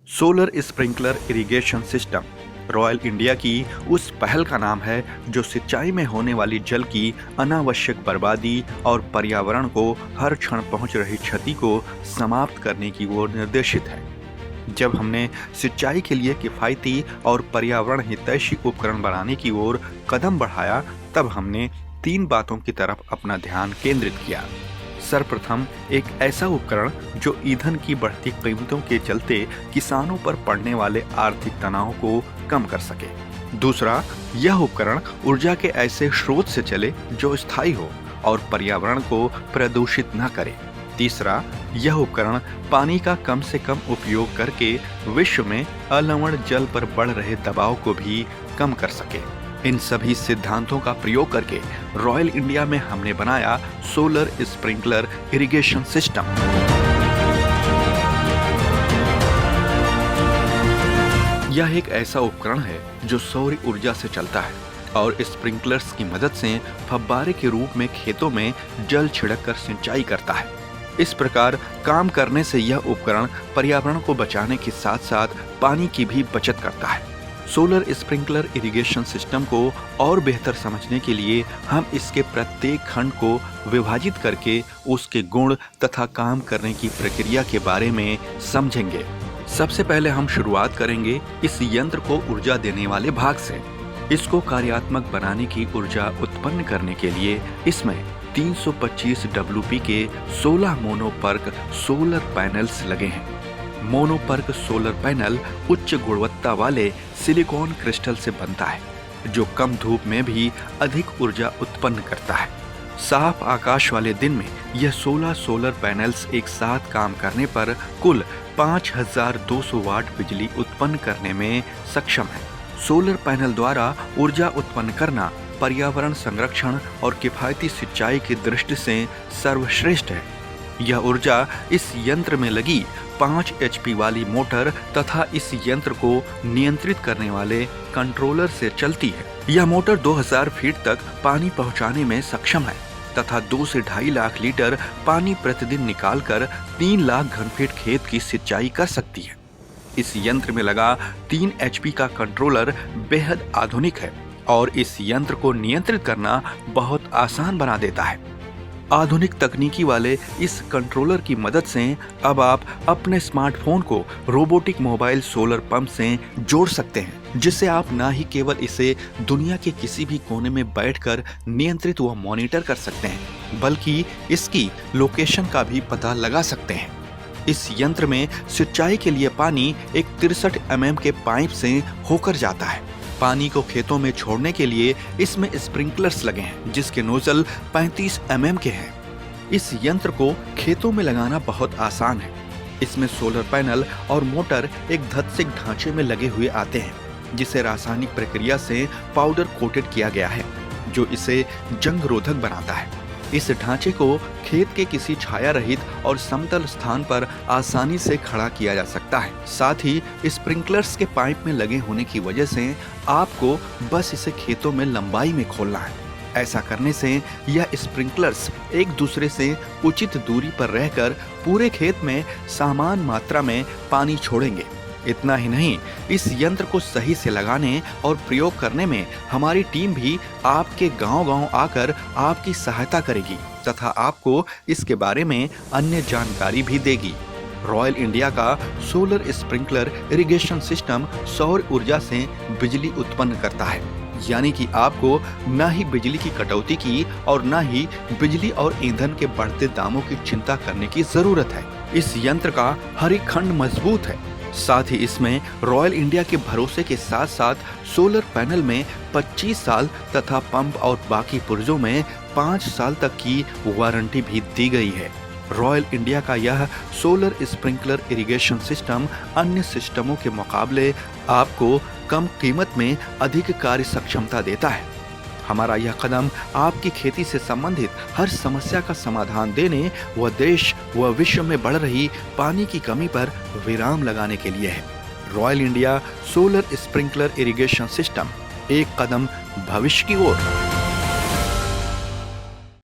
Solar sprinkler irrigation system royal India की उस पहल का नाम है जो सिंचाई में होने वाली जल की अनावश्यक बर्बादी और पर्यावरण को हर क्षण पहुंच रही क्षति को समाप्त करने की ओर निर्देशित है। जब हमने सिंचाई के लिए किफायती और पर्यावरण हितैषी उपकरण बनाने की ओर कदम बढ़ाया, तब हमने 3 बातों की तरफ अपना ध्यान केंद्रित किया। सर्वप्रथम, एक ऐसा उपकरण जो ईंधन की बढ़ती कीमतों के चलते किसानों पर पड़ने वाले आर्थिक तनाव को कम कर सके। दूसरा, यह उपकरण ऊर्जा के ऐसे स्रोत से चले जो स्थायी हो और पर्यावरण को प्रदूषित न करे। तीसरा, यह उपकरण पानी का कम से कम उपयोग करके विश्व में अलवण जल पर बढ़ रहे दबाव को भी कम कर सके। इन सभी सिद्धांतों का प्रयोग करके रॉयल इंडिया में हमने बनाया सोलर स्प्रिंकलर इरिगेशन सिस्टम। यह एक ऐसा उपकरण है जो सौर ऊर्जा से चलता है और स्प्रिंकलर्स की मदद से फव्वारे के रूप में खेतों में जल छिड़क कर सिंचाई करता है। इस प्रकार काम करने से यह उपकरण पर्यावरण को बचाने के साथ साथ पानी की भी बचत करता है। सोलर स्प्रिंकलर इरिगेशन सिस्टम को और बेहतर समझने के लिए हम इसके प्रत्येक खंड को विभाजित करके उसके गुण तथा काम करने की प्रक्रिया के बारे में समझेंगे। सबसे पहले हम शुरुआत करेंगे इस यंत्र को ऊर्जा देने वाले भाग से। इसको कार्यात्मक बनाने की ऊर्जा उत्पन्न करने के लिए इसमें 325 WP के 16 मोनोपर्क सोलर पैनल्स लगे हैं। मोनोपर्क सोलर पैनल उच्च गुणवत्ता वाले सिलिकॉन क्रिस्टल से बनता है, जो कम धूप में भी अधिक ऊर्जा उत्पन्न करता है। साफ आकाश वाले दिन में यह 16 सोलर पैनल्स एक साथ काम करने पर कुल 5200 वाट बिजली उत्पन्न करने में सक्षम है। सोलर पैनल द्वारा ऊर्जा उत्पन्न करना पर्यावरण संरक्षण और किफायती सिंचाई की दृष्टि से सर्वश्रेष्ठ है। यह ऊर्जा इस यंत्र में लगी 5 HP वाली मोटर तथा इस यंत्र को नियंत्रित करने वाले कंट्रोलर से चलती है। यह मोटर 2000 फीट तक पानी पहुंचाने में सक्षम है तथा 2 से 2.5 लाख लीटर पानी प्रतिदिन निकालकर 3 लाख घनफीट खेत की सिंचाई कर सकती है। इस यंत्र में लगा 3 HP का कंट्रोलर बेहद आधुनिक है और इस यंत्र को नियंत्रित करना बहुत आसान बना देता है। आधुनिक तकनीकी वाले इस कंट्रोलर की मदद से अब आप अपने स्मार्टफोन को रोबोटिक मोबाइल सोलर पंप से जोड़ सकते हैं, जिससे आप न ही केवल इसे दुनिया के किसी भी कोने में बैठकर नियंत्रित व मॉनिटर कर सकते हैं, बल्कि इसकी लोकेशन का भी पता लगा सकते हैं। इस यंत्र में सिंचाई के लिए पानी एक 63 mm के पाइप से होकर जाता है। पानी को खेतों में छोड़ने के लिए इसमें स्प्रिंकलर्स लगे हैं, जिसके नोजल 35 mm के हैं। इस यंत्र को खेतों में लगाना बहुत आसान है। इसमें सोलर पैनल और मोटर एक धत्सिक ढांचे में लगे हुए आते हैं, जिसे रासायनिक प्रक्रिया से पाउडर कोटेड किया गया है, जो इसे जंग रोधक बनाता है। इस ढांचे को खेत के किसी छाया रहित और समतल स्थान पर आसानी से खड़ा किया जा सकता है। साथ ही स्प्रिंकलर्स के पाइप में लगे होने की वजह से आपको बस इसे खेतों में लंबाई में खोलना है। ऐसा करने से यह स्प्रिंकलर्स एक दूसरे से उचित दूरी पर रहकर पूरे खेत में समान मात्रा में पानी छोड़ेंगे। इतना ही नहीं, इस यंत्र को सही से लगाने और प्रयोग करने में हमारी टीम भी आपके गांव-गांव आकर आपकी सहायता करेगी तथा आपको इसके बारे में अन्य जानकारी भी देगी। रॉयल इंडिया का सोलर स्प्रिंकलर इरिगेशन सिस्टम सौर ऊर्जा से बिजली उत्पन्न करता है, यानी कि आपको न ही बिजली की कटौती की और न ही बिजली और ईंधन के बढ़ते दामों की चिंता करने की जरूरत है। इस यंत्र का हर एक खंड मजबूत है। साथ ही इसमें रॉयल इंडिया के भरोसे के साथ साथ सोलर पैनल में 25 साल तथा पंप और बाकी पुर्जों में 5 साल तक की वारंटी भी दी गई है। रॉयल इंडिया का यह सोलर स्प्रिंकलर इरिगेशन सिस्टम अन्य सिस्टमों के मुकाबले आपको कम कीमत में अधिक कार्य सक्षमता देता है। हमारा यह कदम आपकी खेती से संबंधित हर समस्या का समाधान देने व देश व विश्व में बढ़ रही पानी की कमी पर विराम लगाने के लिए है। Royal India solar sprinkler irrigation system, एक कदम भविष्य की ओर।